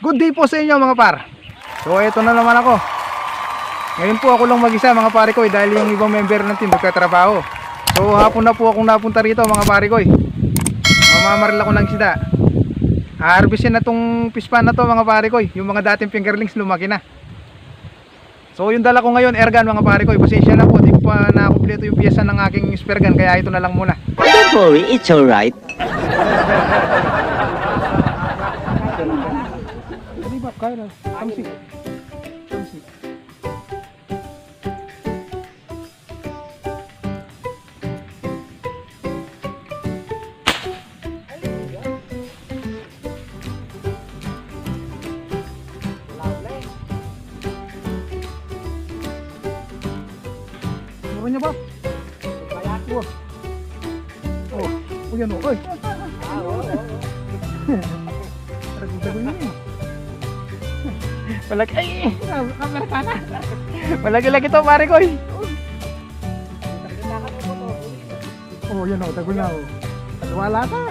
Good day po sa inyo mga par. So ito na naman ako. Ngayon po ako lang mag-isa mga pare ko dahil yung ibang member ng team nagtatrabaho. So hapon na po akong napunta rito mga pare ko. Mamamaril ako ng isda. Harvestin na tong pispan na to mga pare ko. Yung mga dating fingerlings lumaki na. So yung dala ko ngayon airgun mga pare ko. Pasensya na po, di ko pa nakumpleto yung piyesa ng aking spear gun, kaya ito na lang muna. Don't worry, it's alright. Kaya na, kamsi. Kamsi. Mura niya ba? Wah. Oh, yan o. Oy. Dagoy niya. Malaki, ay, camera ka na. Malaki-laki to pare ko. Oh, yan o, tagol na o. Wala ka.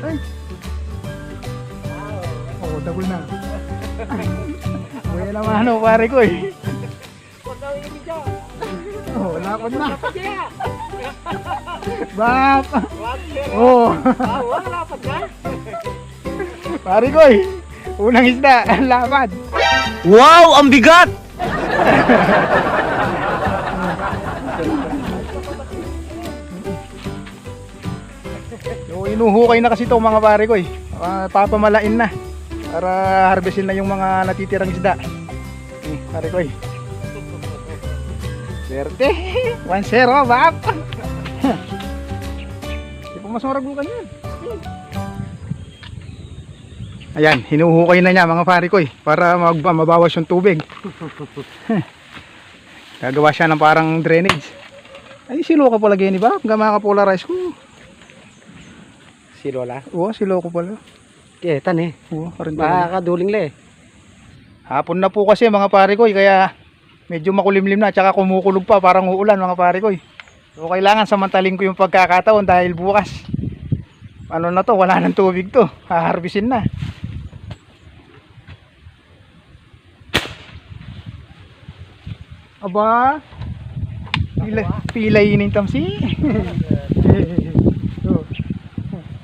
Ay. Oh, tagol na. Buhay naman o pare ko. Oh, lakot na. Bap. Oh. Lapad ka? Pare ko, unang isda, lapad. Wow, ang bigat! So, inuhukay na kasi ito mga pare ko. Papamalain na para harvestin na yung mga natitirang isda. Pare ko. Swerte. 1-0, bap. Di pa masuragukan yan. Ayan, hinuhukay na niya mga pare ko para mabawas yung tubig. Gagawa siya ng parang drainage. Ay, silo ka pala gini ba? Hanggang makapolarize ko. Silo la? Oo, silo ko pala. Tan eh. Oo, parang Makakaduling le. hapon na po kasi mga pare ko, kaya medyo makulimlim na, tsaka kumukulog pa, parang uulan mga pare ko. So kailangan samantalin ko yung pagkakataon dahil bukas ano na to, wala nang tubig to, haharbisin na. Aba, pilay ng tamsi. So,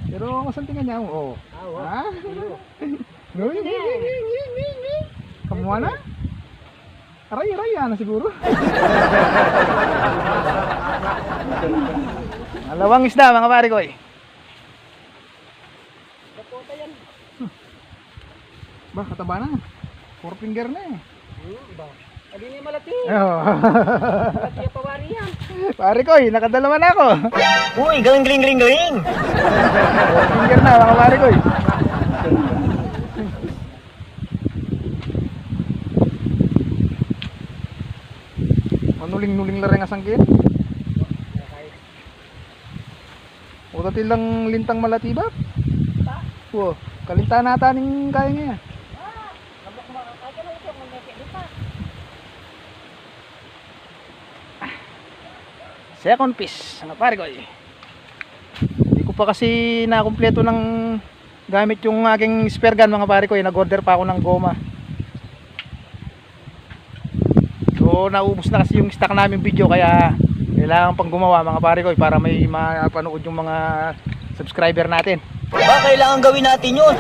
pero kasantingan niya oh. Ha? Kamuha na? Aray na siguro. Malawang isda mga pare ko. Ba, kataba na. 4 finger na eh. Adi ni malati. Oh. Malati pa wari yan. Pare ko, nakadalawa na ako. Uy, galing. 4 finger na mga pare ko. Nuling-nuling lang rin asangkin. O dati lang lintang malati ba? Wow, kalinta nata ning kaya niya. Second piece, ano pare ko. Hindi ko pa kasi nakumpleto ng gamit yung aking spear gun mga pare ko. Nag-order pa ako ng goma. So naubos na kasi yung stock namin video, kaya kailangan pang gumawa mga pare ko para may mapanood yung mga subscriber natin. Ba, kailangan gawin natin yun.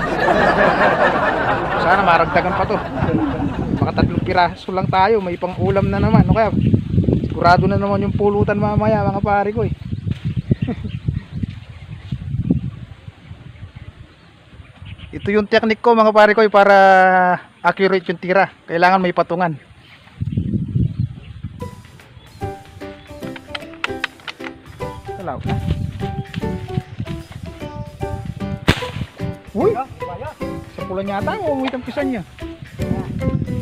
Sana maragdagan pa to. Mga 3 piraso lang tayo, may pang ulam na naman. O kaya sigurado na naman yung pulutan mamaya mga pare ko. Ito yung technique ko mga pare ko para accurate yung tira. Kailangan may patungan. Salaw. Uy! Sa pula yata, umuwi ang pisan niya.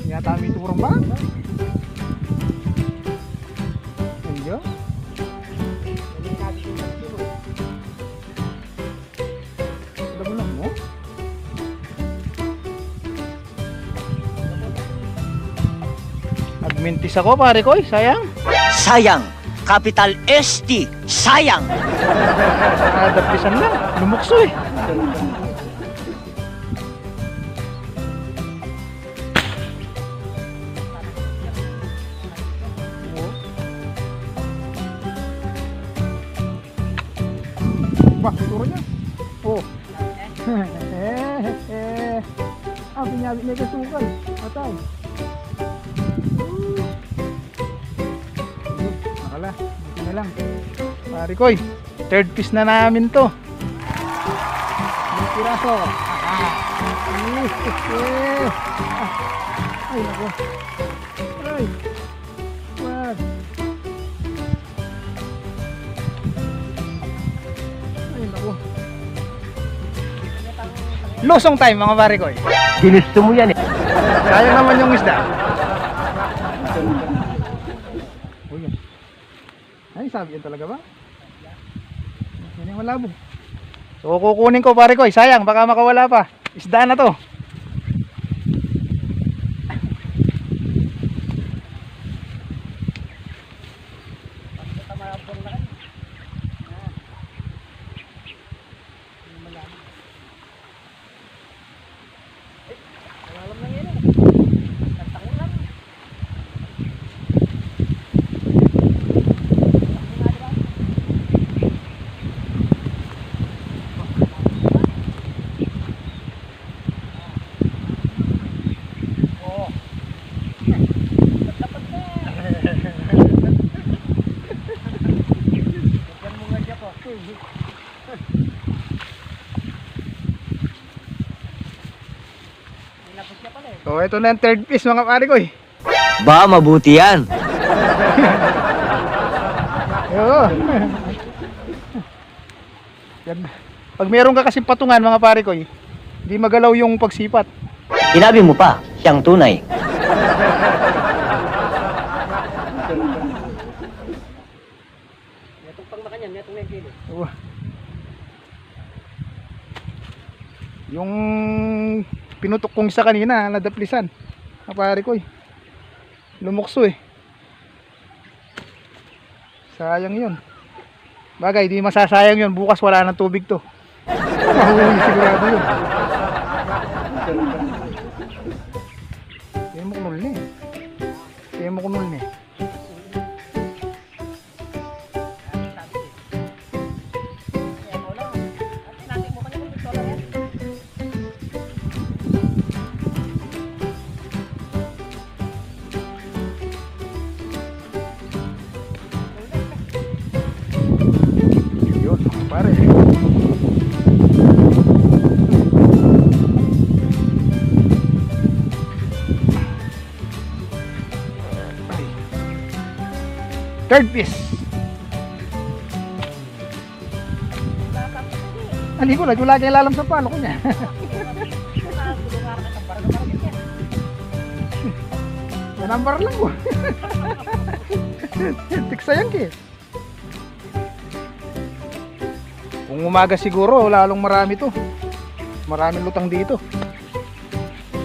Yata may turang ba? Ayo. Sudah mo lang mo? Nagmintis ako pare ko, sayang. Sayang. Capital ST. Sayang. Adaptisan lang, lumukso eh. Bah, turo niya. Oh. Ah, pinyabi na kasukal. Patay. Nakala, dito na lang. Pare koy, third piece na namin to. May piraso. Ay, nako. Ay. Wag. Ay, nako. Losong time mga pare koy. Ginusto mo yan eh. Sayang naman yung isda. Uy. Ay, sabi yan talaga ba? Yan yung malabo. So kukunin ko pare ko, sayang baka makawala pa. Isda na to. So ito na yung third piece mga pare ko. Ba, mabuti yan. Oo. Yan. Pag meron ka kasing patungan mga pare ko, hindi magalaw yung pagsipat. Sinabi mo pa, siyang tunay. Netong pang makanyan, netong may kilo. Oo. Yung pinutok kong isa kanina, nadaplisan. Mga pare ko, lumukso eh. Sayang yun. Bagay, di masasayang yun. Bukas wala ng tubig to. Mahuhuli sigurado yun. Kaya mo kunul na eh. Kaya mo kunul na eh. Yun, mga pare. Third piece. Hindi ko wala kang lalam sa palo ko niya. Number lang ko. Tiksayang ki. Kung umaga siguro, lalong marami to. Maraming lutang dito.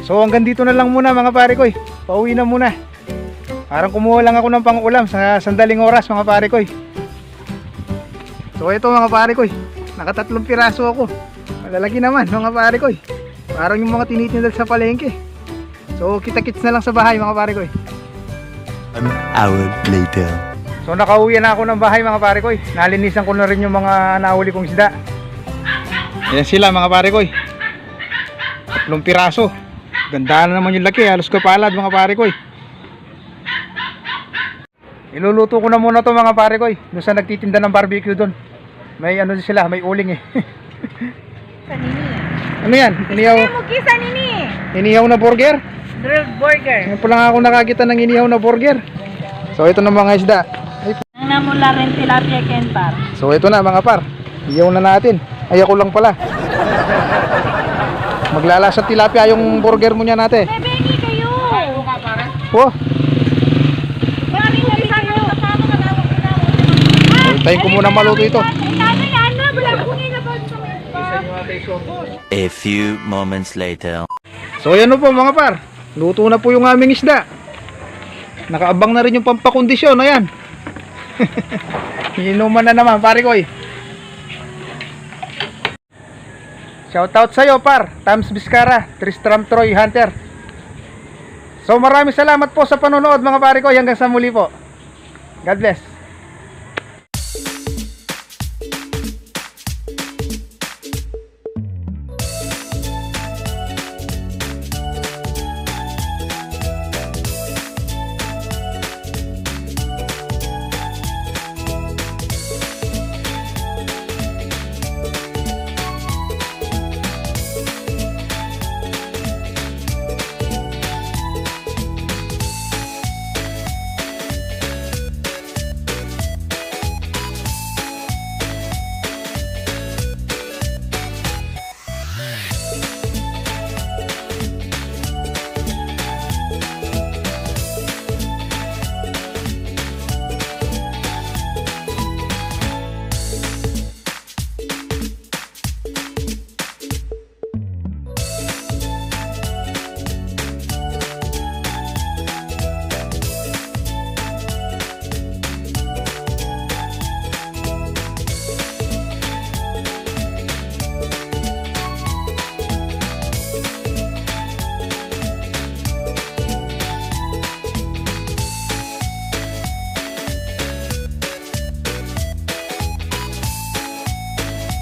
So hanggang dito na lang muna mga pare ko. Pauwi na muna. Parang kumuha lang ako ng pang-ulam sa sandaling oras mga pare ko. So ito mga pare ko, nakatatlong piraso ako. Malalaki naman mga pare ko. Parang yung mga tinitinda sa palengke. So kita-kits na lang sa bahay mga pare ko. An hour later. So nakauwi na ako ng bahay mga pare ko. Nalinisan ko na rin yung mga nahuli kong isda. Ayan sila mga pare ko. Tatlong piraso. Ganda na naman yung laki, halos kapalad mga pare ko. Iluluto ko na muna to mga pare ko. Doon sa nagtitinda ng barbecue doon. May ano sila, may uling eh. Ano yan? Inihaw, Kisa nini. inihaw na burger? Grilled burger. Ngayon pa lang ako nakakita ng inihaw na burger. So ito na mga isda. Ang namula rin tilapia ken par. So ito na mga par. Iyaw na natin. Ay ako lang pala. Maglalasa tilapia yung burger mo niya natin. Bengi kayo. Oh, Mari na kayo. Kasama ka na ako. hintayin ko muna maluto ito. Ano, wala kunin na ba sa A few moments later. So yan po mga par. Luto na po yung aming isda. Nakaabang na rin yung pampakondisyon. Ayan. Inuman na naman pare ko. Shoutout sa'yo par. Tams Vizcara, Tristram Troy Hunter. So maraming salamat po sa panonood mga pare ko. Hanggang sa muli po. God bless.